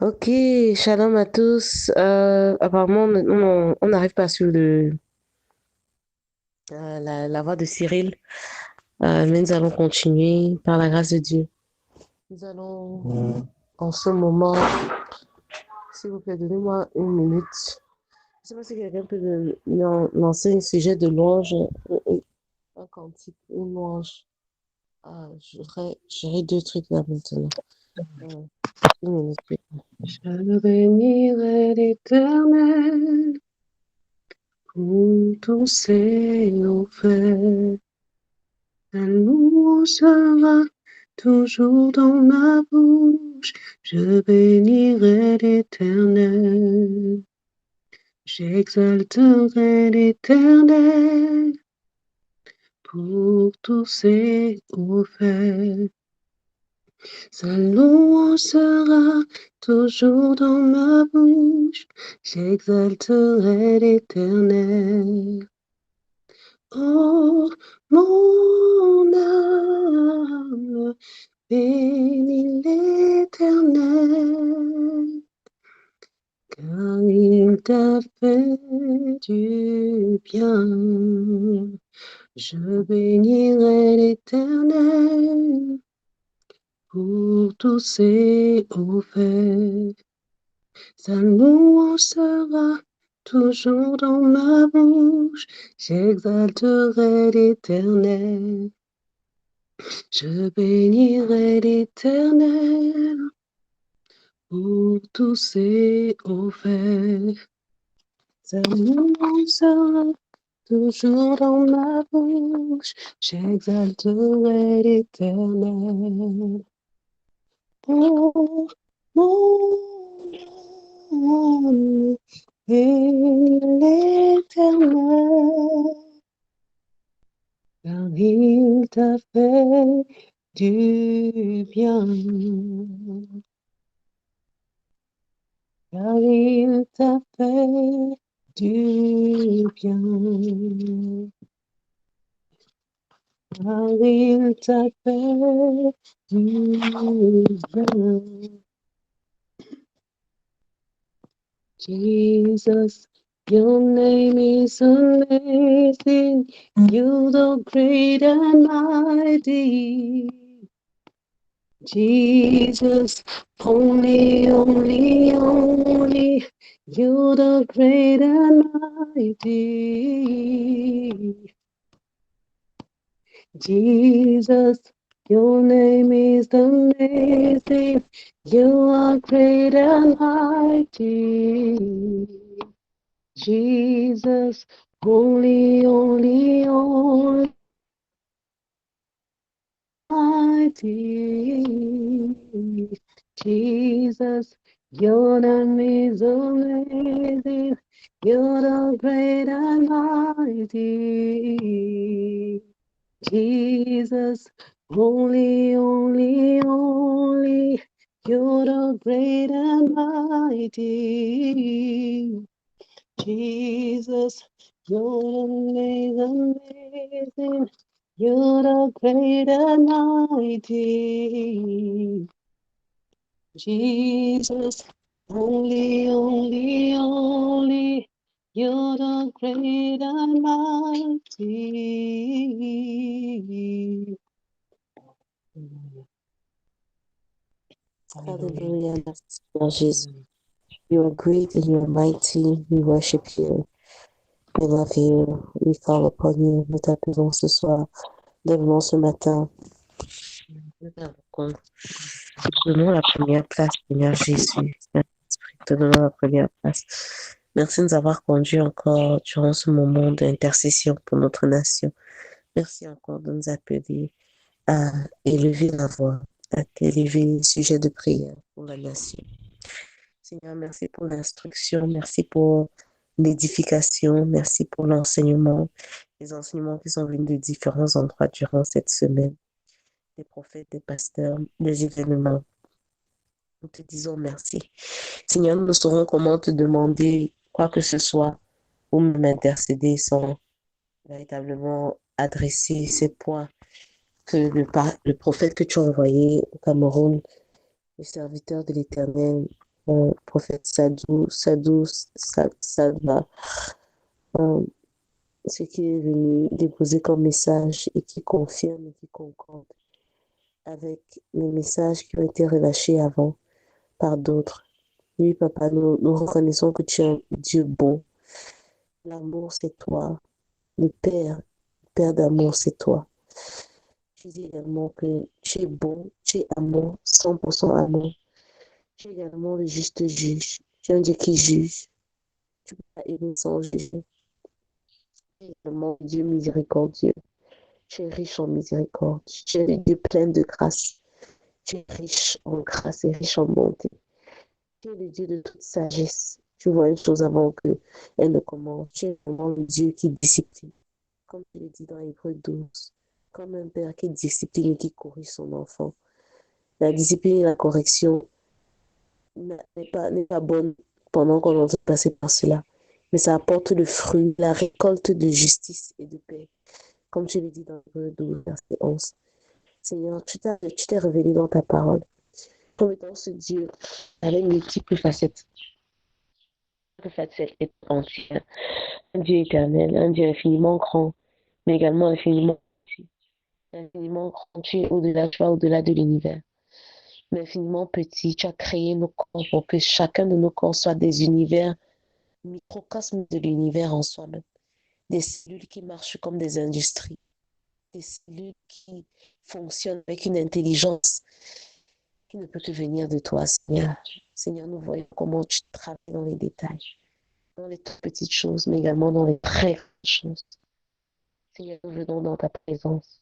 Ok, shalom à tous. Apparemment, on n'arrive pas sur la voie de Cyril, mais nous allons continuer par la grâce de Dieu. Nous allons, en ce moment, s'il vous plaît, donnez-moi une minute. Je ne sais pas si quelqu'un peut lancer un sujet de louange, un cantique, une louange. J'aurais deux trucs là maintenant. Euh, une minute. Je bénirai l'Éternel pour tous ses faits. Ta louange sera toujours dans ma bouche. Je bénirai l'Éternel. J'exalterai l'Éternel pour tous ses faits. Sa louange sera toujours dans ma bouche, j'exalterai l'Éternel. Oh, mon âme, bénis l'Éternel, car il t'a fait du bien. Je bénirai l'Éternel pour tous ses faits. Sa louange sera toujours dans ma bouche, j'exalterai l'Éternel. Je bénirai l'Éternel pour tous ses faits. Sa louange sera toujours dans ma bouche, j'exalterai l'Éternel. Oh, mon âme, bénis l'Éternel, car il t'a fait du bien. Car il t'a fait du bien. Car il t'a fait du bien. Jesus, your name is amazing. You the great and mighty. Jesus, only. You the great and mighty. Jesus, your name is amazing. You are great and mighty. Jesus, only mighty. Jesus, your name is amazing. You're the great and mighty. Jesus, only. You're the great and mighty. Jesus, your name is amazing. You're the great and mighty. Jesus, only. You're the great and mighty. Hallelujah. Hallelujah. Merci, Seigneur Jésus. You are great and you are mighty. We worship you. We love you. We call upon you. Nous t'appelons ce soir. Lève-nous ce matin. Nous t'invoquons. Donnons la première place, Seigneur Jésus. Saint-Esprit, te donnons la première place. Merci de nous avoir conduits encore durant ce moment d'intercession pour notre nation. Merci encore de nous appeler à élever la voix, à élever les sujets de prière pour la nation. Seigneur, merci pour l'instruction, merci pour l'édification, merci pour l'enseignement, les enseignements qui sont venus de différents endroits durant cette semaine, des prophètes, des pasteurs, des événements. Nous te disons merci. Seigneur, nous saurons comment te demander quoi que ce soit ou même intercéder sans véritablement adresser ces points que le prophète que tu as envoyé au Cameroun, le serviteur de l'Éternel, prophète Sadva, ce qui est venu déposer comme message et qui confirme et qui concorde avec les messages qui ont été relâchés avant par d'autres. Oui, papa, nous reconnaissons que tu es un Dieu bon. L'amour, c'est toi. Le Père d'amour, c'est toi. Tu dis également que tu es bon, tu es amour, 100% amour. Tu es également le juste juge. Tu es un Dieu qui juge. Tu peux pas aimer sans juger. Tu es également Dieu miséricordieux. Tu es riche en miséricorde. Tu es le Dieu plein de grâce. Tu es riche en grâce et riche en bonté. Tu es le Dieu de toute sagesse. Tu vois une chose avant qu'elle ne commence. Tu es vraiment le Dieu qui discipline. Comme tu le dis dans Hébreu 12. Comme un père qui discipline et qui corrige son enfant. La discipline et la correction n'est pas bonne pendant qu'on est en train de passer par cela. Mais ça apporte le fruit, la récolte de justice et de paix. Comme tu le dis dans Hébreu 12, verset 11. Seigneur, tu t'es révélé dans ta parole comme étant ce Dieu avec multiples facettes. Facette est entière. Un Dieu éternel, un Dieu infiniment grand, mais également infiniment petit. Infiniment grand, tu es au-delà, tu vas au-delà de l'univers. Mais infiniment petit, tu as créé nos corps pour que chacun de nos corps soit des univers, microcosmes de l'univers en soi-même. Des cellules qui marchent comme des industries. Des cellules qui fonctionnent avec une intelligence qui ne peut que venir de toi, Seigneur. Seigneur, nous voyons comment tu travailles dans les détails, dans les toutes petites choses, mais également dans les très grandes choses. Seigneur, nous venons dans ta présence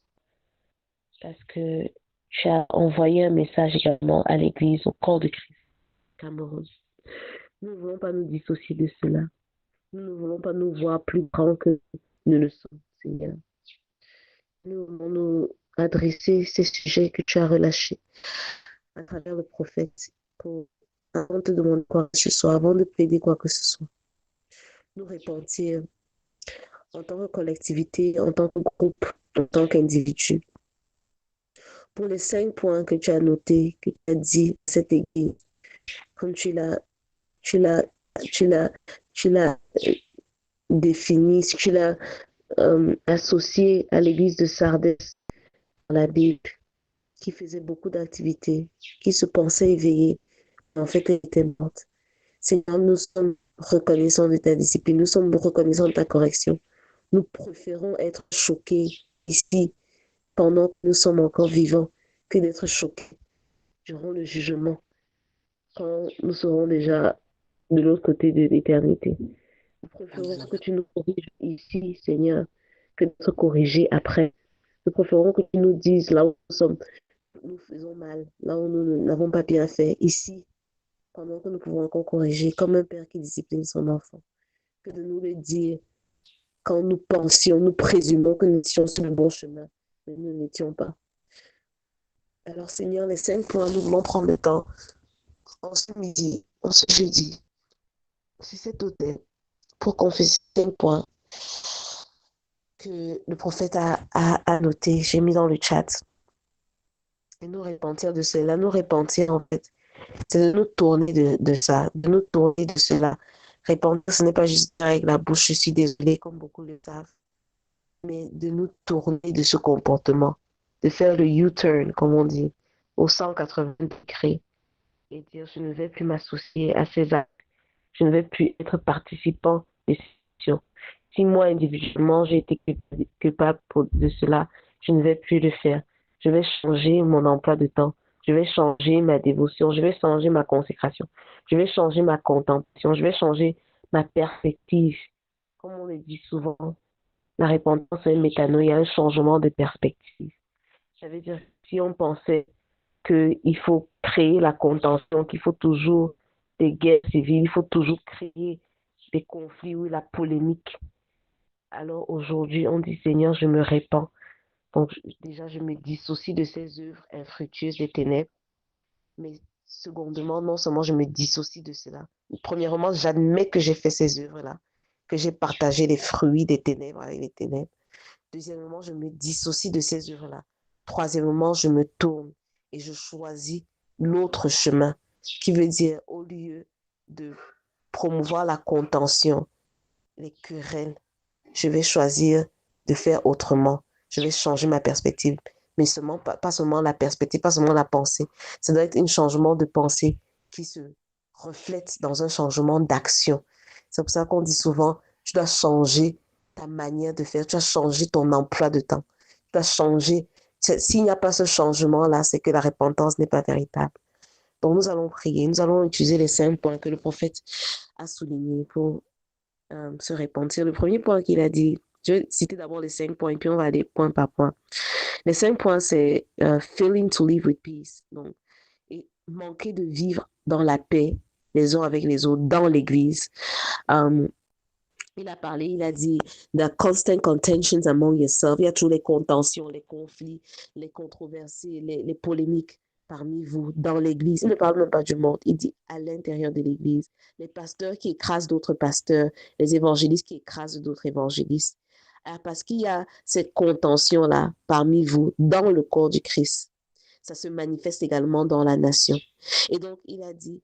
parce que tu as envoyé un message également à l'Église, au corps de Christ, Cameroun. Nous ne voulons pas nous dissocier de cela. Nous ne voulons pas nous voir plus grands que nous le sommes, Seigneur. Nous voulons nous adresser ces sujets que tu as relâchés à travers le prophète pour, avant de te demander quoi que ce soit, avant de plaider quoi que ce soit, nous repentir en tant que collectivité, en tant que groupe, en tant qu'individu. Pour les 5 points que tu as notés, que tu as dit à cette église, comme tu l'as, tu l'as, tu l'as défini, tu l'as associé à l'église de Sardes dans la Bible, qui faisait beaucoup d'activités, qui se pensait éveillée, mais en fait elle était morte. Seigneur, nous sommes reconnaissants de ta discipline, nous sommes reconnaissants de ta correction. Nous préférons être choqués ici pendant que nous sommes encore vivants que d'être choqués durant le jugement quand nous serons déjà de l'autre côté de l'éternité. Nous préférons que tu nous corriges ici, Seigneur, que d'être corrigés après. Nous préférons que tu nous dises là où nous sommes, nous faisons mal, là où nous n'avons pas bien fait, ici, pendant que nous pouvons encore corriger, comme un père qui discipline son enfant, que de nous le dire quand nous pensions, nous présumons que nous étions sur le bon chemin, mais nous n'étions pas. Alors, Seigneur, les 5 points, nous voulons prendre le temps, en ce midi, en ce jeudi, sur cet autel, pour confesser 5 points que le prophète a noté. J'ai mis dans le chat. Et nous repentir de cela, nous repentir en fait, c'est de nous tourner de ça, de nous tourner de cela. Repentir, ce n'est pas juste dire avec la bouche, je suis désolée, comme beaucoup le savent, mais de nous tourner de ce comportement, de faire le U-turn, comme on dit, au 180 degrés, et dire je ne vais plus m'associer à ces actes, je ne vais plus être participant des situations. Si moi, individuellement, j'ai été coupable de cela, je ne vais plus le faire. Je vais changer mon emploi de temps. Je vais changer ma dévotion. Je vais changer ma consécration. Je vais changer ma contemplation. Je vais changer ma perspective. Comme on le dit souvent, la repentance est un métanoïa, un changement de perspective. Ça veut dire que si on pensait qu'il faut créer la contention, qu'il faut toujours des guerres civiles, il faut toujours créer des conflits ou la polémique. Alors aujourd'hui, on dit Seigneur, je me répands. Donc déjà, je me dissocie de ces œuvres infructueuses des ténèbres. Mais secondement, non seulement je me dissocie de cela. Premièrement, j'admets que j'ai fait ces œuvres-là, que j'ai partagé les fruits des ténèbres avec les ténèbres. Deuxièmement, je me dissocie de ces œuvres-là. Troisièmement, je me tourne et je choisis l'autre chemin, qui veut dire au lieu de promouvoir la contention, les querelles, je vais choisir de faire autrement. Je vais changer ma perspective. Mais seulement, pas seulement la perspective, pas seulement la pensée. Ça doit être un changement de pensée qui se reflète dans un changement d'action. C'est pour ça qu'on dit souvent, tu dois changer ta manière de faire, tu dois changer ton emploi de temps. Tu dois changer. S'il n'y a pas ce changement-là, c'est que la repentance n'est pas véritable. Donc, nous allons prier, nous allons utiliser les 5 points que le prophète a soulignés pour se repentir. Le premier point qu'il a dit, je vais citer d'abord les 5 points, puis on va aller point par point. Les 5 points, c'est failing to live with peace. Donc, et manquer de vivre dans la paix les uns avec les autres dans l'Église. Il a parlé, il a dit the constant contentions among yourselves. Il y a toujours les contentions, les conflits, les controversies, les polémiques parmi vous dans l'Église. Il ne parle même pas du monde, il dit à l'intérieur de l'Église. Les pasteurs qui écrasent d'autres pasteurs, les évangélistes qui écrasent d'autres évangélistes. Parce qu'il y a cette contention-là parmi vous dans le corps du Christ. Ça se manifeste également dans la nation. Et donc, il a dit,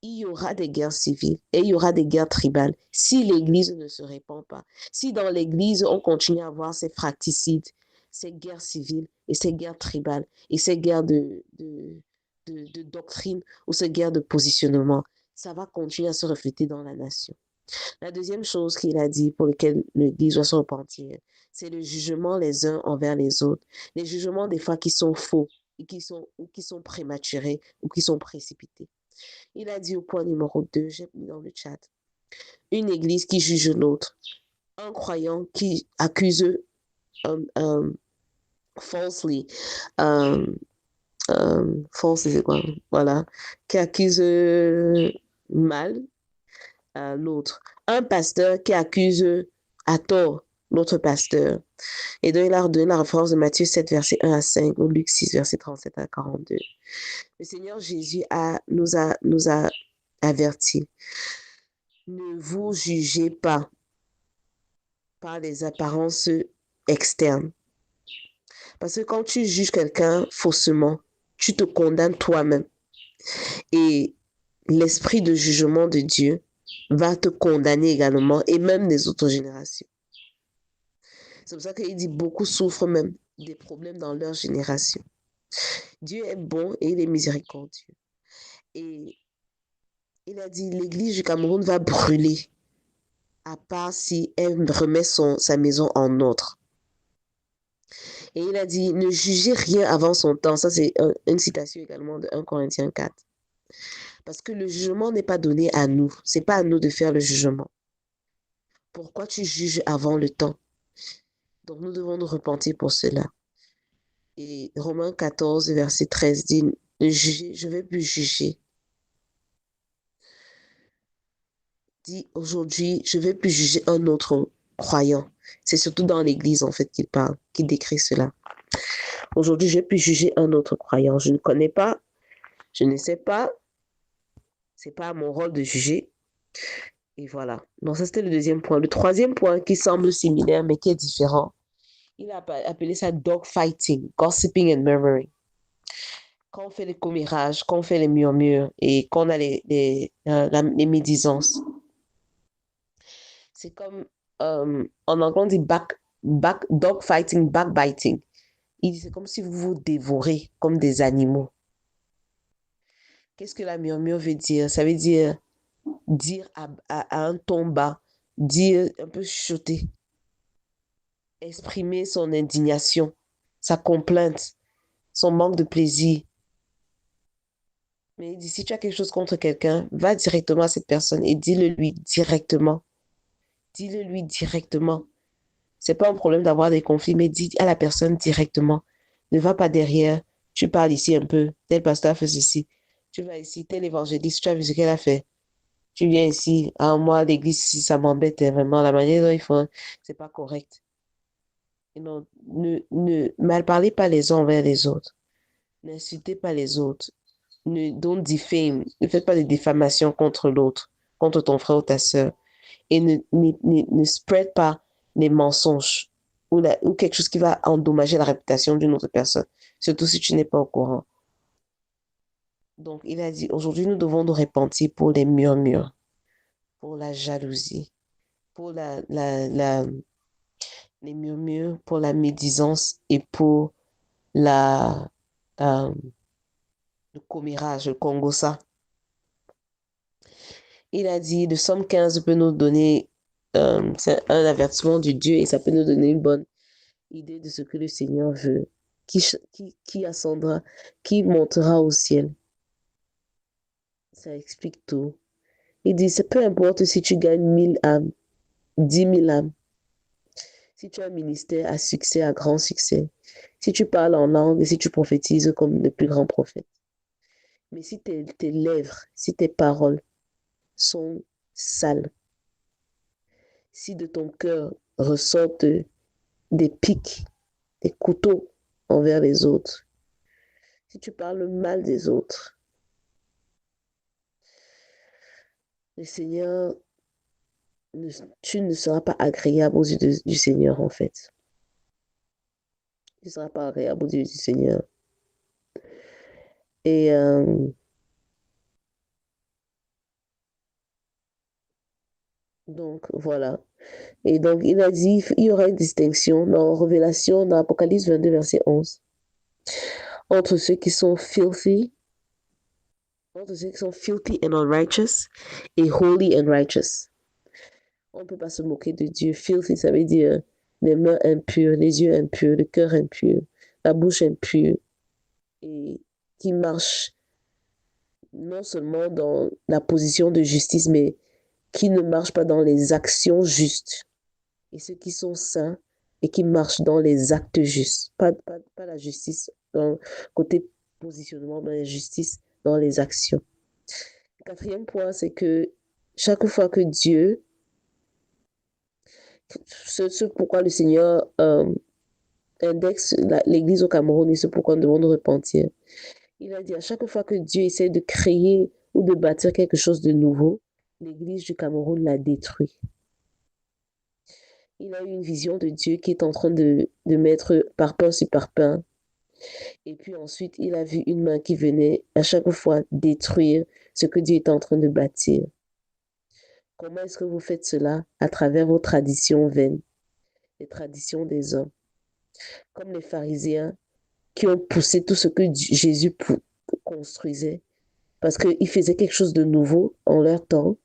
il y aura des guerres civiles et il y aura des guerres tribales si l'Église ne se répand pas. Si dans l'Église, on continue à avoir ces fracticides, ces guerres civiles et ces guerres tribales et ces guerres de doctrine ou ces guerres de positionnement, ça va continuer à se refléter dans la nation. La deuxième chose qu'il a dit pour laquelle l'Église doit se repentir, c'est le jugement les uns envers les autres. Les jugements des fois qui sont faux et qui sont prématurés ou qui sont précipités. Il a dit au point numéro 2, j'ai mis dans le chat, une église qui juge l'autre, un croyant qui accuse falsely, falsely c'est quoi? Voilà, qui accuse mal l'autre, un pasteur qui accuse à tort l'autre pasteur. Et donc il a redonné la référence de Matthieu 7, verset 1 à 5, ou Luc 6, verset 37 à 42. Le Seigneur Jésus nous a avertis. Ne vous jugez pas par les apparences externes. Parce que quand tu juges quelqu'un faussement, tu te condamnes toi-même. Et l'esprit de jugement de Dieu va te condamner également, et même les autres générations. C'est pour ça qu'il dit beaucoup souffrent même des problèmes dans leur génération. Dieu est bon et il est miséricordieux. Et il a dit, l'église du Cameroun va brûler, à part si elle remet sa maison en ordre. Et il a dit, ne jugez rien avant son temps. Ça, c'est une citation également de 1 Corinthiens 4. Parce que le jugement n'est pas donné à nous. C'est pas à nous de faire le jugement. Pourquoi tu juges avant le temps? Donc, nous devons nous repentir pour cela. Et Romains 14, verset 13 dit, je ne vais plus juger. Dit aujourd'hui, je ne vais plus juger un autre croyant. C'est surtout dans l'Église, en fait, qu'il parle, qu'il décrit cela. Aujourd'hui, je ne vais plus juger un autre croyant. Je ne connais pas, je ne sais pas. Ce n'est pas mon rôle de juger. Et voilà. Donc, ça, c'était le deuxième point. Le troisième point qui semble similaire, mais qui est différent, il a appelé ça dogfighting, gossiping and murmuring. Quand on fait les commérages, quand on fait les murmures et qu'on a les médisances. C'est comme, en anglais, on dit dogfighting, backbiting. C'est comme si vous vous dévorez comme des animaux. Qu'est-ce que la murmure veut dire? Ça veut dire à un ton bas, dire un peu chuchoter, exprimer son indignation, sa complainte, son manque de plaisir. Mais il dit, si tu as quelque chose contre quelqu'un, va directement à cette personne et dis-le lui directement. Dis-le lui directement. C'est pas un problème d'avoir des conflits, mais dis à la personne directement. Ne va pas derrière. Tu parles ici un peu. Tel pasteur fait ceci. Tu vas ici, tel évangéliste, tu as vu ce qu'elle a fait. Tu viens ici. Ah, moi, l'église, si ça m'embête, vraiment, la manière dont ils font, c'est pas correct. Et non, ne mal parlez pas les uns envers les autres. N'insultez pas les autres. Don't defame. Ne faites pas de diffamation contre l'autre, contre ton frère ou ta sœur. Et ne spread pas les mensonges ou quelque chose qui va endommager la réputation d'une autre personne, surtout si tu n'es pas au courant. Donc, il a dit, aujourd'hui, nous devons nous repentir pour les murmures, pour la jalousie, pour les murmures, pour la médisance et pour la, euh, le commérage, le congossa. Il a dit, le Somme 15 peut nous donner c'est un avertissement de Dieu et ça peut nous donner une bonne idée de ce que le Seigneur veut. Qui ascendra, qui montera au ciel. Ça explique tout. Il dit, c'est peu importe si tu gagnes 1000 âmes, 10 000 âmes. Si tu as un ministère à succès, à grand succès. Si tu parles en langue et si tu prophétises comme le plus grand prophète. Mais si tes lèvres, si tes paroles sont sales, si de ton cœur ressortent des pics, des couteaux envers les autres, si tu parles mal des autres, le Seigneur, tu ne seras pas agréable aux yeux du Seigneur en fait. Tu ne seras pas agréable aux yeux du Seigneur. Et donc voilà. Et donc il a dit, il y aura une distinction dans Révélation, dans Apocalypse 22, verset 11, entre ceux qui sont filthy, entre ceux qui sont filthy and unrighteous et holy and righteous. On ne peut pas se moquer de Dieu. Filthy, ça veut dire les mains impures, les yeux impurs, le cœur impur, la bouche impure, et qui marche non seulement dans la position de justice, mais qui ne marche pas dans les actions justes. Et ceux qui sont saints et qui marchent dans les actes justes. Pas la justice dans côté positionnement, mais la justice dans les actions. Le quatrième point, c'est que chaque fois que Dieu, ce pourquoi le Seigneur indexe l'Église au Cameroun et ce pourquoi nous devons nous repentir. Il a dit à chaque fois que Dieu essaie de créer ou de bâtir quelque chose de nouveau, l'Église du Cameroun l'a détruit. Il a eu une vision de Dieu qui est en train de mettre parpaing sur parpaing. Et puis ensuite, il a vu une main qui venait à chaque fois détruire ce que Dieu est en train de bâtir. Comment est-ce que vous faites cela? À travers vos traditions vaines, les traditions des hommes. Comme les pharisiens qui ont poussé tout ce que Jésus construisait parce qu'il faisait quelque chose de nouveau en leur temps.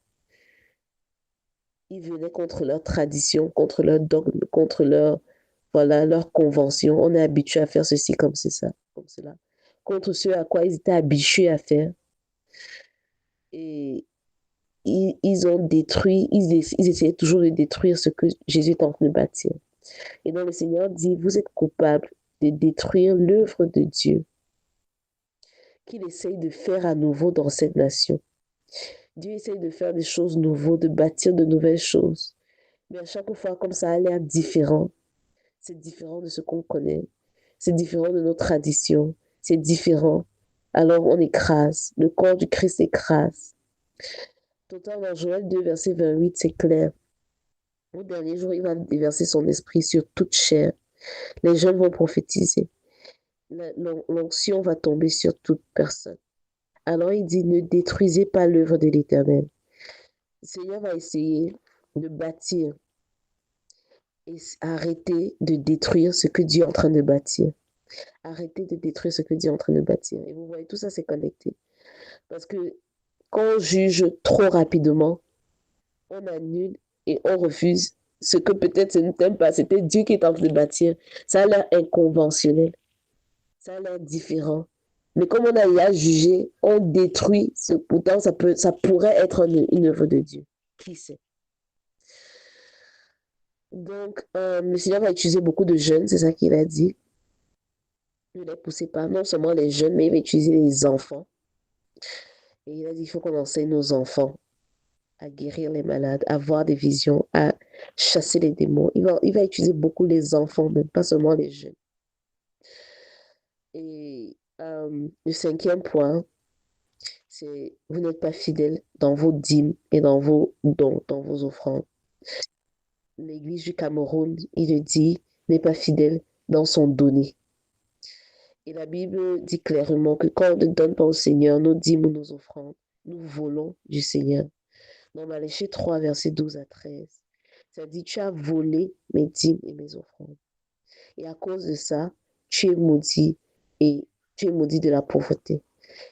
Ils venaient contre leur tradition, contre leur dogme, contre leur convention. On est habitué à faire ceci comme c'est ça, comme cela. Contre ce à quoi ils étaient habitués à faire. Et ils ont détruit, ils essayaient toujours de détruire ce que Jésus est en train de bâtir. Et donc le Seigneur dit, vous êtes coupables de détruire l'œuvre de Dieu qu'il essaye de faire à nouveau dans cette nation. Dieu essaye de faire des choses nouvelles, de bâtir de nouvelles choses. Mais à chaque fois, comme ça a l'air différent, c'est différent de ce qu'on connaît, c'est différent de nos traditions, c'est différent. Alors on écrase, le corps du Christ écrase. Pourtant, dans Joël 2, verset 28, c'est clair. Au dernier jour, il va déverser son esprit sur toute chair. Les jeunes vont prophétiser. L'onction va tomber sur toute personne. Alors il dit, ne détruisez pas l'œuvre de l'Éternel. Le Seigneur va essayer de bâtir et arrêter de détruire ce que Dieu est en train de bâtir. Arrêtez de détruire ce que Dieu est en train de bâtir. Et vous voyez, tout ça, c'est connecté. Parce que quand on juge trop rapidement, on annule et on refuse ce que peut-être ce n'était pas. C'était Dieu qui est en train de bâtir. Ça a l'air inconventionnel. Ça a l'air différent. Mais comme on a déjà jugé, on détruit. Pourtant, ça pourrait être une œuvre de Dieu. Qui sait? Donc, le Seigneur va utiliser beaucoup de jeunes, c'est ça qu'il a dit. Ne les poussez pas, non seulement les jeunes, mais il va utiliser les enfants. Et il a dit qu'il faut qu'on enseigne nos enfants à guérir les malades, à voir des visions, à chasser les démons. Il va utiliser beaucoup les enfants, même pas seulement les jeunes. Et le cinquième point, c'est vous n'êtes pas fidèles dans vos dîmes et dans vos dons, dans vos offrandes. L'Église du Cameroun, il le dit, n'est pas fidèle dans son donner. Et la Bible dit clairement que quand on ne donne pas au Seigneur nos dîmes ou nos offrandes, nous volons du Seigneur. Dans Matthieu 3, versets 12 à 13, ça dit, tu as volé mes dîmes et mes offrandes. Et à cause de ça, tu es maudit et tu es maudit de la pauvreté.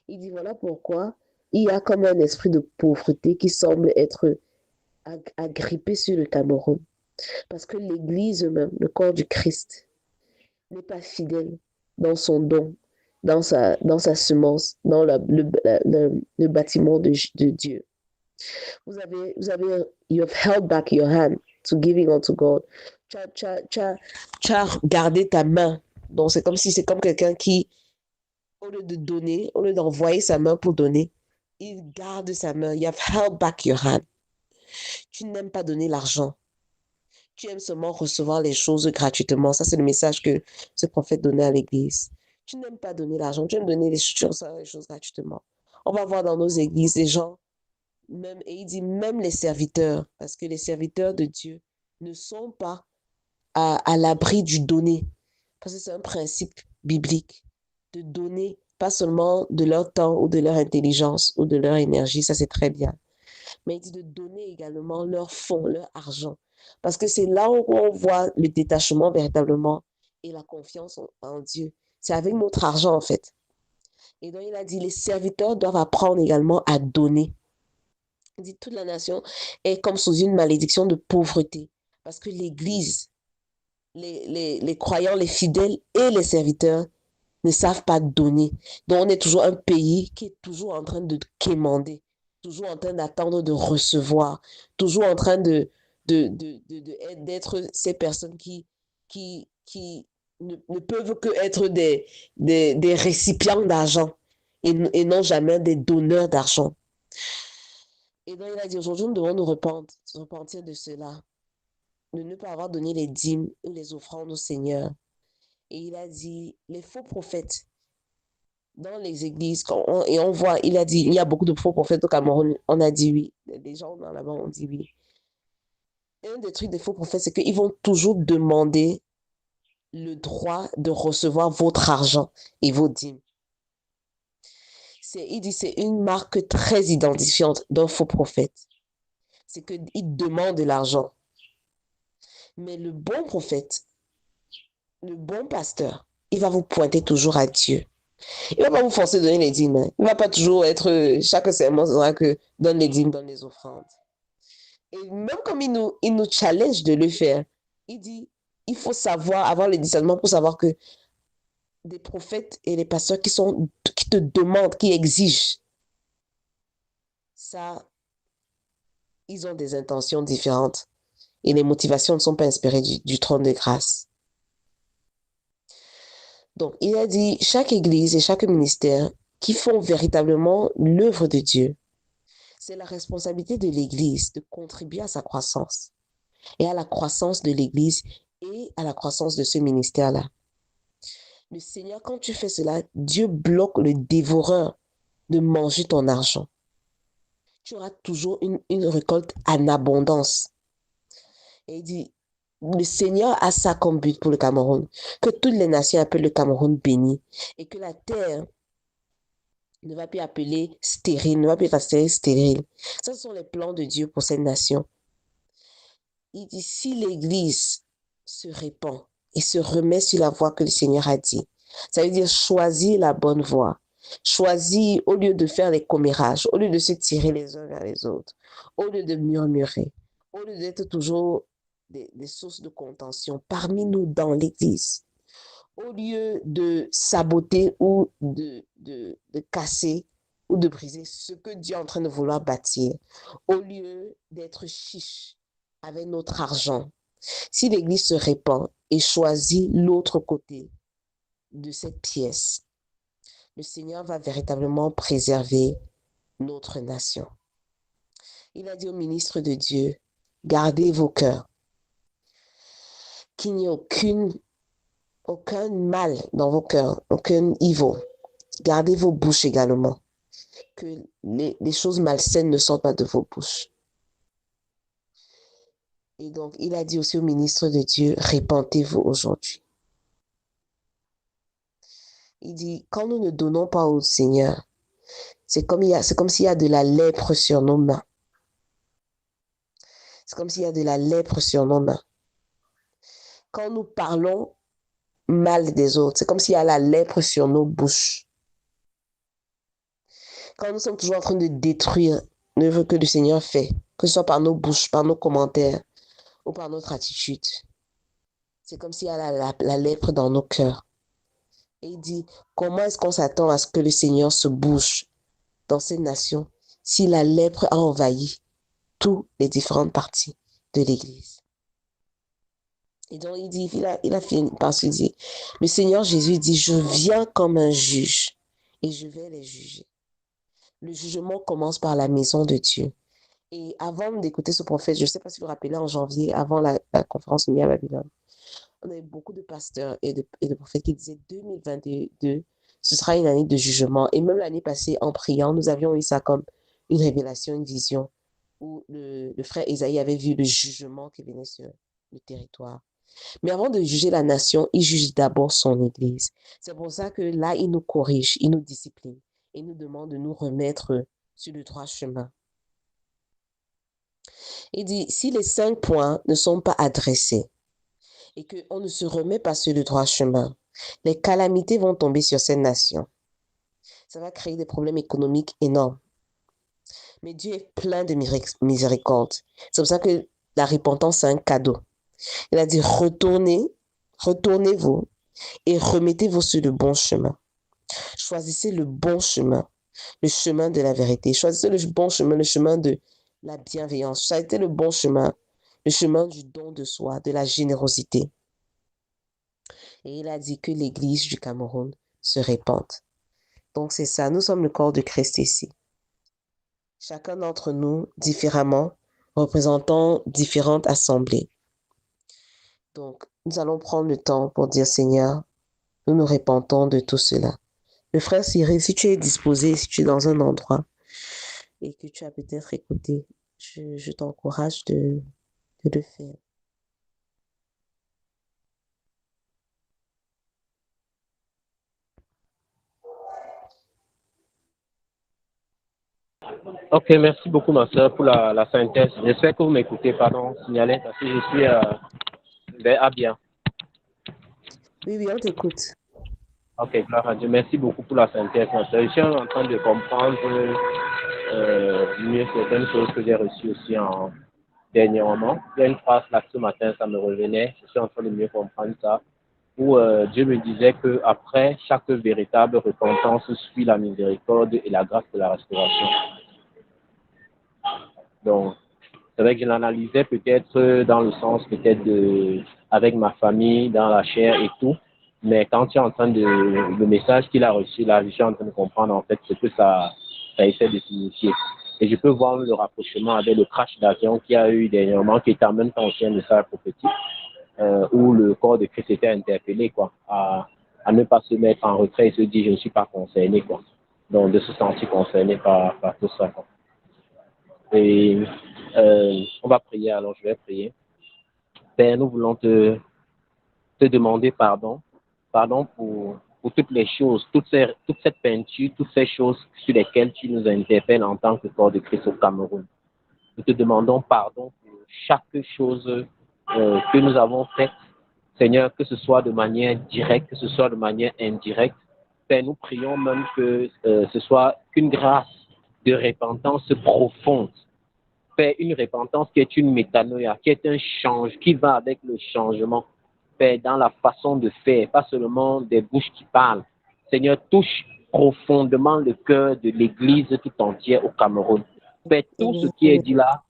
Il dit, voilà pourquoi il y a comme un esprit de pauvreté qui semble être agrippé sur le Cameroun. Parce que l'Église même, le corps du Christ, n'est pas fidèle dans son don, dans sa semence, dans le bâtiment de Dieu. You have held back your hand to giving unto God. Tu as gardé ta main. Donc, c'est comme quelqu'un qui, au lieu de donner, au lieu d'envoyer sa main pour donner, il garde sa main. You have held back your hand. Tu n'aimes pas donner l'argent. Tu aimes seulement recevoir les choses gratuitement. Ça, c'est le message que ce prophète donnait à l'église. Tu n'aimes pas donner l'argent. Tu aimes donner les choses gratuitement. On va voir dans nos églises les gens, même, et il dit même les serviteurs, parce que les serviteurs de Dieu ne sont pas à l'abri du donner. Parce que c'est un principe biblique de donner, pas seulement de leur temps ou de leur intelligence ou de leur énergie, ça c'est très bien. Mais il dit de donner également leur fonds, leur argent. Parce que c'est là où on voit le détachement véritablement et la confiance en Dieu. C'est avec notre argent en fait. Et donc il a dit, les serviteurs doivent apprendre également à donner. Il dit, toute la nation est comme sous une malédiction de pauvreté. Parce que l'Église, les croyants, les fidèles et les serviteurs ne savent pas donner. Donc on est toujours un pays qui est toujours en train de quémander, toujours en train d'attendre de recevoir, toujours en train d'être ces personnes qui ne peuvent que être des récipients d'argent et non jamais des donneurs d'argent. Et donc il a dit, aujourd'hui, nous devons nous repentir de cela, de ne pas avoir donné les dîmes ou les offrandes au Seigneur. Et il a dit, les faux prophètes dans les églises, et on voit, il a dit, il y a beaucoup de faux prophètes au Cameroun, on a dit oui. Les gens dans là-bas ont dit oui. Et un des trucs des faux prophètes, c'est qu'ils vont toujours demander le droit de recevoir votre argent et vos dîmes. Il dit, c'est une marque très identifiante d'un faux prophète. C'est qu'il demande de l'argent. Mais le bon prophète, le bon pasteur, il va vous pointer toujours à Dieu. Il ne va pas vous forcer à donner les dîmes. Il ne va pas toujours être, chaque sermon sera que donne les dîmes, donne les offrandes. Et même comme il nous challenge de le faire, il dit, il faut savoir, avoir le discernement pour savoir que des prophètes et des pasteurs qui te demandent, qui exigent, ça, ils ont des intentions différentes. Et les motivations ne sont pas inspirées du trône de grâce. Donc, il a dit, chaque église et chaque ministère qui font véritablement l'œuvre de Dieu, c'est la responsabilité de l'Église de contribuer à sa croissance et à la croissance de l'Église et à la croissance de ce ministère-là. Le Seigneur, quand tu fais cela, Dieu bloque le dévoreur de manger ton argent. Tu auras toujours une récolte en abondance. Et il dit, le Seigneur a ça comme but pour le Cameroun, que toutes les nations appellent le Cameroun béni et que la terre ne va plus appeler stérile, ne va plus être stérile. Ce sont les plans de Dieu pour cette nation. Il dit, si l'Église se répand et se remet sur la voie que le Seigneur a dit, ça veut dire choisir la bonne voie. Choisir, au lieu de faire les commérages, au lieu de se tirer les uns vers les autres, au lieu de murmurer, au lieu d'être toujours des sources de contention parmi nous dans l'Église, au lieu de saboter ou de casser ou de briser ce que Dieu est en train de vouloir bâtir, au lieu d'être chiche avec notre argent. Si l'Église se répand et choisit l'autre côté de cette pièce, le Seigneur va véritablement préserver notre nation. Il a dit au ministre de Dieu, gardez vos cœurs, qu'il n'y ait aucun mal dans vos cœurs, aucun evil. Gardez vos bouches également, que les choses malsaines ne sortent pas de vos bouches. Et donc, il a dit aussi au ministre de Dieu, répentez-vous aujourd'hui. Il dit, quand nous ne donnons pas au Seigneur, c'est comme s'il y a de la lèpre sur nos mains. C'est comme s'il y a de la lèpre sur nos mains. Quand nous parlons mal des autres, c'est comme s'il y a la lèpre sur nos bouches. Quand nous sommes toujours en train de détruire l'œuvre que le Seigneur fait, que ce soit par nos bouches, par nos commentaires ou par notre attitude, c'est comme s'il y a la lèpre dans nos cœurs. Et il dit, comment est-ce qu'on s'attend à ce que le Seigneur se bouge dans cette nation si la lèpre a envahi toutes les différentes parties de l'Église? Et donc il dit, il a fini par se dire, le Seigneur Jésus dit, je viens comme un juge et je vais les juger. Le jugement commence par la maison de Dieu. Et avant d'écouter ce prophète, je ne sais pas si vous vous rappelez, en janvier, avant la conférence Unie à Babylone, on avait beaucoup de pasteurs et de prophètes qui disaient 2022, ce sera une année de jugement. Et même l'année passée, en priant, nous avions eu ça comme une révélation, une vision, où le frère Esaïe avait vu le jugement qui venait sur le territoire. Mais avant de juger la nation, il juge d'abord son Église. C'est pour ça que là, il nous corrige, il nous discipline et nous demande de nous remettre sur le droit chemin. Il dit, si les 5 points ne sont pas adressés et qu'on ne se remet pas sur le droit chemin, les calamités vont tomber sur cette nation. Ça va créer des problèmes économiques énormes. Mais Dieu est plein de miséricorde. C'est pour ça que la repentance, c'est un cadeau. Il a dit, retournez-vous et remettez-vous sur le bon chemin. Choisissez le bon chemin, le chemin de la vérité. Choisissez le bon chemin, le chemin de la bienveillance. Choisissez le bon chemin, le chemin du don de soi, de la générosité. Et il a dit que l'Église du Cameroun se répande. Donc c'est ça, nous sommes le corps de Christ ici. Chacun d'entre nous, différemment, représentant différentes assemblées. Donc, nous allons prendre le temps pour dire, Seigneur, nous nous repentons de tout cela. Le frère Cyril, si tu es disposé, si tu es dans un endroit et que tu as peut-être écouté, je t'encourage de le faire. Ok, merci beaucoup ma soeur pour la synthèse. J'espère que vous m'écoutez, pardon, signaler parce que je suis à bien. Oui, on t'écoute. Ok, gloire à Dieu. Merci beaucoup pour la synthèse, ma soeur. Je suis en train de comprendre mieux certaines choses que j'ai reçues aussi dernièrement. Il y a une phrase là ce matin, ça me revenait. Je suis en train de mieux comprendre ça. Où Dieu me disait qu'après chaque véritable repentance suit la miséricorde et la grâce de la restauration. Donc, c'est vrai que je l'analysais peut-être dans le sens peut-être avec ma famille, dans la chair et tout. Mais quand tu es en train le message qu'il a reçu là, je suis en train de comprendre en fait ce que ça essaie de signifier. Et je peux voir le rapprochement avec le crash d'avion qu'il y a eu dernièrement, qui est en même temps aussi un message prophétique, où le corps de Christ était interpellé, quoi, à ne pas se mettre en retrait et se dire je ne suis pas concerné, quoi. Donc de se sentir concerné par tout ça, quoi. Et on va prier, alors je vais prier. Père, nous voulons te demander pardon. Pardon pour toutes les choses, toute cette peinture, toutes ces choses sur lesquelles tu nous interpelles en tant que corps de Christ au Cameroun. Nous te demandons pardon pour chaque chose que nous avons faite, Seigneur, que ce soit de manière directe, que ce soit de manière indirecte. Père, nous prions même que ce soit qu'une grâce de repentance profonde. Père, une repentance qui est une métanoïa, qui est un change, qui va avec le changement. Père, dans la façon de faire, pas seulement des bouches qui parlent. Seigneur, touche profondément le cœur de l'Église tout entière au Cameroun. Père, tout ce qui est dit là,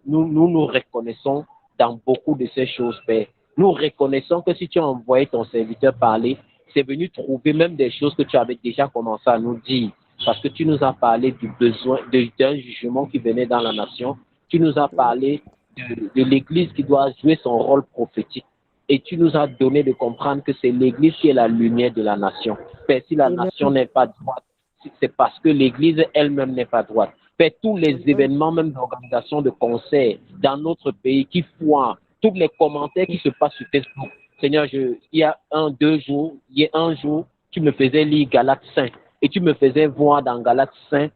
nous reconnaissons dans beaucoup de ces choses, Père. Nous reconnaissons que si tu as envoyé ton serviteur parler, c'est venu trouver même des choses que tu avais déjà commencé à nous dire. Parce que tu nous as parlé du besoin d'un jugement qui venait dans la nation. Tu nous as parlé de l'Église qui doit jouer son rôle prophétique. Et tu nous as donné de comprendre que c'est l'Église qui est la lumière de la nation. Père, si la nation n'est pas droite, c'est parce que l'Église elle-même n'est pas droite. Père, tous les événements, même d'organisation de concerts dans notre pays qui foirent, tous les commentaires qui se passent sur Facebook. Seigneur, il y a un jour, tu me faisais lire Galates 5 et tu me faisais voir dans Galates 5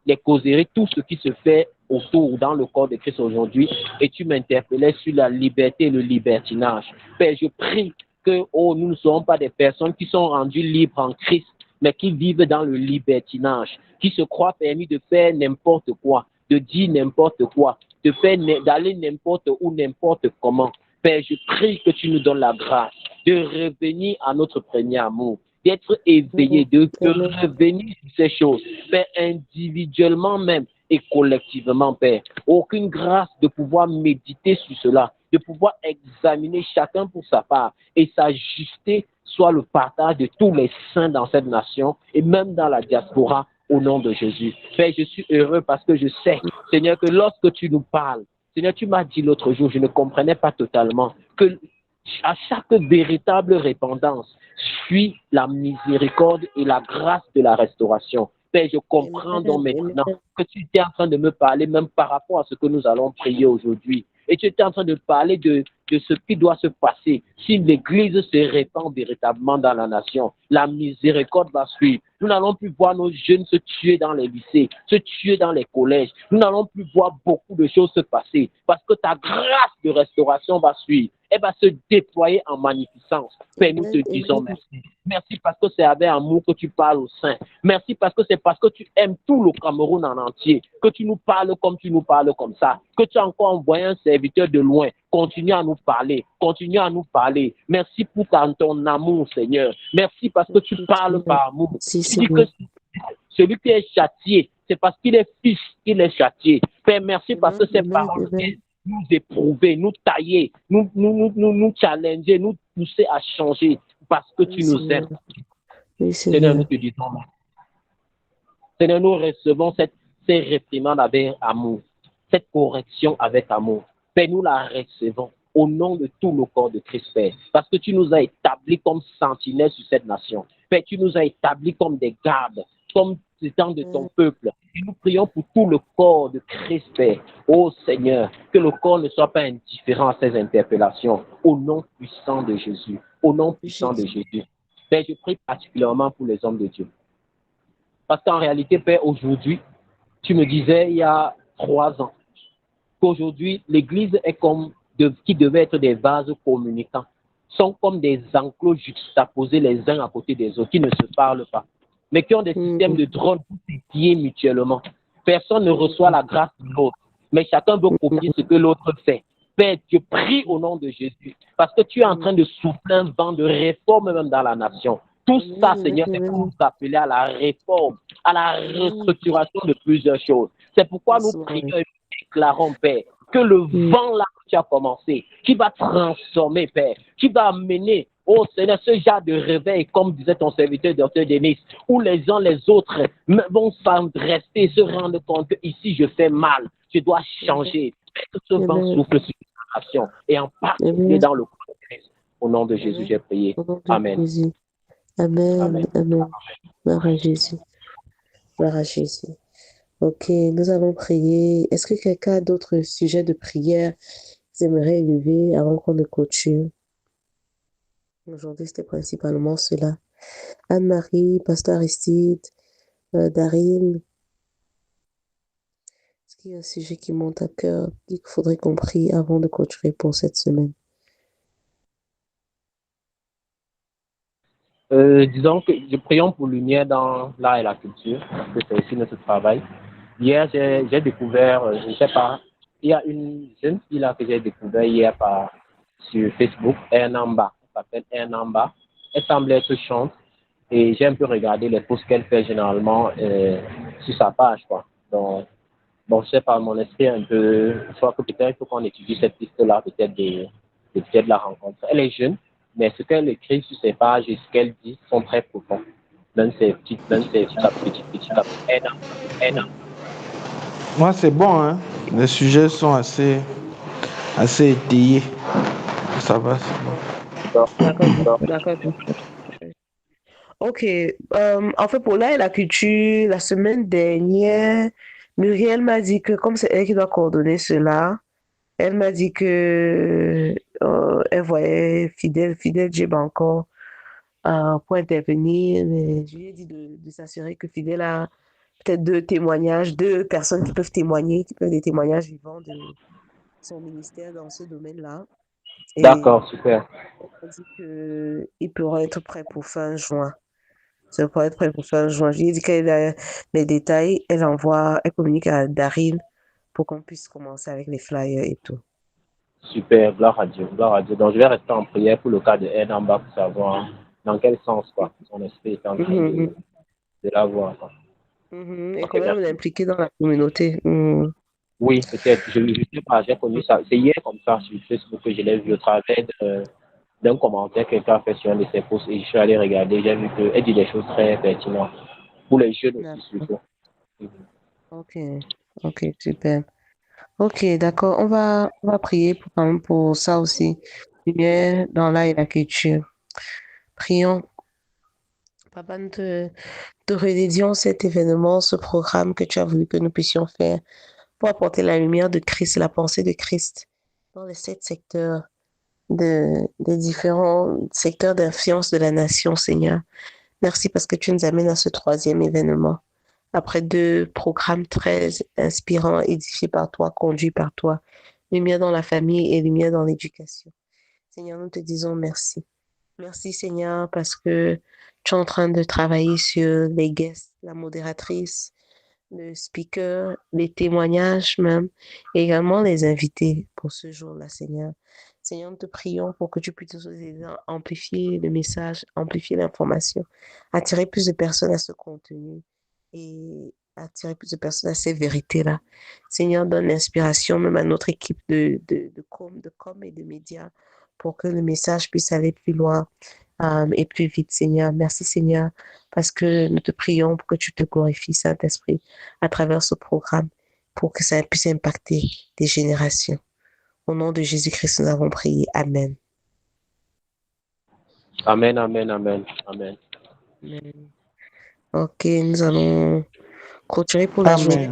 les causeries, tout ce qui se fait autour dans le corps de Christ aujourd'hui, et tu m'interpellais sur la liberté et le libertinage. Père, je prie que nous ne serons pas des personnes qui sont rendues libres en Christ, mais qui vivent dans le libertinage, qui se croient permis de faire n'importe quoi, de dire n'importe quoi, d'aller n'importe où, n'importe comment. Père, je prie que tu nous donnes la grâce de revenir à notre premier amour, d'être éveillé, de revenir sur ces choses, Père, individuellement même et collectivement, Père. Aucune grâce de pouvoir méditer sur cela, de pouvoir examiner chacun pour sa part et s'ajuster soit le partage de tous les saints dans cette nation et même dans la diaspora au nom de Jésus. Père, je suis heureux parce que je sais, Seigneur, que lorsque tu nous parles, Seigneur, tu m'as dit l'autre jour, je ne comprenais pas totalement, que à chaque véritable repentance suit la miséricorde et la grâce de la restauration. Père, je comprends donc maintenant que tu étais en train de me parler même par rapport à ce que nous allons prier aujourd'hui. Et tu étais en train de parler de ce qui doit se passer si l'Église se répand véritablement dans la nation. La miséricorde va suivre. Nous n'allons plus voir nos jeunes se tuer dans les lycées, se tuer dans les collèges. Nous n'allons plus voir beaucoup de choses se passer parce que ta grâce de restauration va suivre. Elle va se déployer en magnificence. Père, nous te disons merci. Merci parce que c'est avec amour que tu parles aux saints. Merci parce que c'est parce que tu aimes tout le Cameroun en entier, que tu nous parles comme tu nous parles comme ça, que tu as encore envoyé un serviteur de loin. Continue à nous parler, continue à nous parler. Merci pour ton amour, Seigneur. Merci parce que tu parles par amour. Tu dis que celui qui est châtié, c'est parce qu'il est fils qu'il est châtié. Père, merci parce que ces paroles nous éprouver, nous tailler, nous challenger, nous pousser à changer parce que tu nous aimes. Seigneur, nous te disons merci. Seigneur, nous recevons ces réprimandes avec amour, cette correction avec amour. Père, nous la recevons au nom de tout le corps de Christ, Père, parce que tu nous as établis comme sentinelles sur cette nation. Père, tu nous as établis comme des gardes, comme étant de ton peuple. Et nous prions pour tout le corps de Christ, Père. Oh Seigneur, que le corps ne soit pas indifférent à ces interpellations. Au nom puissant de Jésus. Au nom puissant de Jésus. Père, je prie particulièrement pour les hommes de Dieu. Parce qu'en réalité, Père, aujourd'hui, tu me disais il y a 3 ans qu'aujourd'hui, l'Église est comme qui devait être des vases communicants, sont comme des enclos juxtaposés les uns à côté des autres, qui ne se parlent pas, mais qui ont des systèmes de drones pour s'épier mutuellement. Personne ne reçoit la grâce de l'autre, mais chacun veut copier ce que l'autre fait. Père, je prie au nom de Jésus, parce que tu es en train de souffler un vent de réforme même dans la nation. Tout ça, Seigneur, c'est pour nous appeler à la réforme, à la restructuration de plusieurs choses. C'est pourquoi nous prions et nous déclarons, Père, que le vent là que tu as commencé, qui va transformer, Père, qui va amener, oh Seigneur, ce genre de réveil, comme disait ton serviteur, Dr. Denis, où les uns les autres vont s'adresser et se rendre compte que ici je fais mal, je dois changer. Que ce vent souffle sur la nation et en particulier dans le corps de Christ. Au nom de Jésus, j'ai prié. Amen. Amen. Amen. Amen. Gloire à Jésus. Gloire à Jésus. Ok, nous allons prier. Est-ce que quelqu'un a d'autres sujets de prière qu'ils aimeraient élever avant qu'on ne clôture? Aujourd'hui, c'était principalement cela. Anne-Marie, Pasteur Aristide, Daryl. Est-ce qu'il y a un sujet qui monte à cœur qu'il faudrait qu'on prie avant de clôturer pour cette semaine? Disons que nous prions pour lumière dans l'art et la culture, parce que c'est aussi notre travail. Hier, j'ai découvert, je ne sais pas, il y a une jeune fille là que j'ai découvert hier sur Facebook, Ernamba. Elle s'appelle Ernamba. Elle semble être chante et j'ai un peu regardé les posts qu'elle fait généralement sur sa page, quoi. Donc, bon, je sais pas, mon esprit un peu, je crois que peut-être il faut qu'on étudie cette piste-là, peut-être la rencontre. Elle est jeune, mais ce qu'elle écrit sur ses pages et ce qu'elle dit sont très profonds. Même ses petites Moi, c'est bon, hein. Les sujets sont assez étayés. Ça va, c'est bon. D'accord. Ok. En fait, pour l'art et la culture, la semaine dernière, Muriel m'a dit que, comme c'est elle qui doit coordonner cela, elle m'a dit que elle voyait Fidèle Djeb encore pour intervenir, mais je lui ai dit de s'assurer que Fidèle a peut-être deux personnes qui peuvent témoigner, qui peuvent des témoignages vivants de son ministère dans ce domaine-là. Et D'accord, super. elle m'a dit qu'il pourra être prêt pour fin juin. Ça pourrait être prêt pour fin juin. Je lui ai dit qu'elle a les détails, elle communique à Daryl pour qu'on puisse commencer avec les flyers et tout. Super, gloire à Dieu, gloire à Dieu. Donc, je vais rester en prière pour le cas de elle en bas pour savoir dans quel sens, quoi. Son esprit est en train de la voir, quoi. Et Ok, comment merci. l'impliquer dans la communauté. Oui, peut-être. Je ne sais pas, j'ai connu ça. C'est hier comme ça sur Facebook que je l'ai vu au travers d'un commentaire que quelqu'un a fait sur un de ses posts et je suis allé regarder. J'ai vu qu'elle dit des choses très pertinentes. Pour les jeunes aussi, D'accord. surtout. Ok, ok, super. Ok, d'accord. On va prier quand même pour ça aussi. Lumière dans l'art et la culture. Prions. Papa, nous te redédions cet événement, ce programme que tu as voulu que nous puissions faire pour apporter la lumière de Christ, la pensée de Christ dans les 7 secteurs des différents secteurs d'influence de la nation, Seigneur. Merci parce que tu nous amènes à ce troisième événement. Après 2 programmes très inspirants, édifiés par toi, conduits par toi, lumière dans la famille et lumière dans l'éducation. Seigneur, nous te disons merci. Merci Seigneur parce que tu es en train de travailler sur les guests, la modératrice, le speaker, les témoignages même, et également les invités pour ce jour-là, Seigneur. Seigneur, nous te prions pour que tu puisses nous aider à amplifier le message, amplifier l'information, attirer plus de personnes à ce contenu et attirer plus de personnes à ces vérités-là. Seigneur, donne l'inspiration même à notre équipe de com et de médias pour que le message puisse aller plus loin et plus vite, Seigneur. Merci, Seigneur, parce que nous te prions pour que tu te glorifies, Saint-Esprit, à travers ce programme, pour que ça puisse impacter des générations. Au nom de Jésus-Christ, nous avons prié. Amen. Amen, amen, amen, amen. Amen. Ok, nous allons clôturer pour la journée.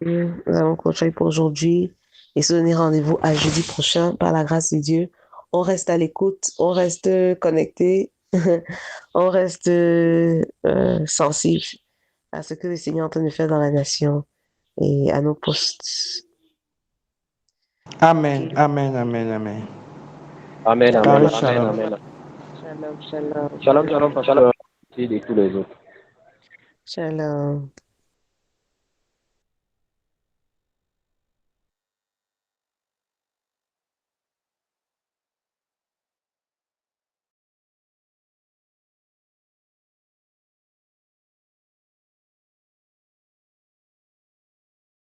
Amen. Nous allons clôturer pour aujourd'hui et se donner rendez-vous à jeudi prochain par la grâce de Dieu. On reste à l'écoute, on reste connecté, on reste sensible à ce que le Seigneur est en train de faire dans la nation et à nos postes. Amen. Ok. Amen. Amen. Amen. Amen, amen, Paris, amen, shalom. amen. Shalom, shalom. Shalom, shalom, pasteur. Et tous les autres. Shalom.